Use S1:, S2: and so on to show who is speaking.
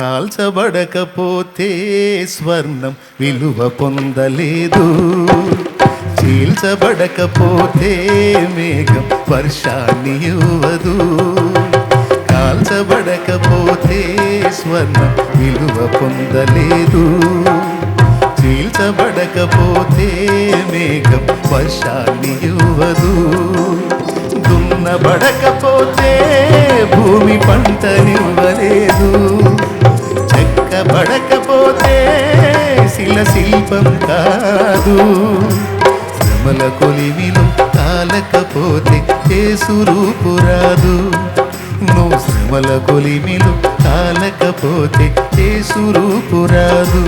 S1: కాల్చబడకపోతే స్వర్ణం విలువ పొందలేదు, చీల్చబడకపోతే మేఘం వర్షాన్ని ఇవ్వదు. కాల్చబడకపోతే స్వర్ణం విలువ పొందలేదు, చీల్చబడకపోతే మేఘం వర్షాన్ని ఇవ్వదు. దున్నబడకపోతే భూమి పంటనివ్వలేదు, చెక్కబడకపోతే శిల్పం కాదు. శ్రమల కొలిమిలో కాలకపోతే యేసు రూపు రాదు. నువ్వు శ్రమల కొలిమిలో కాలకపోతే యేసు రూపు రాదు.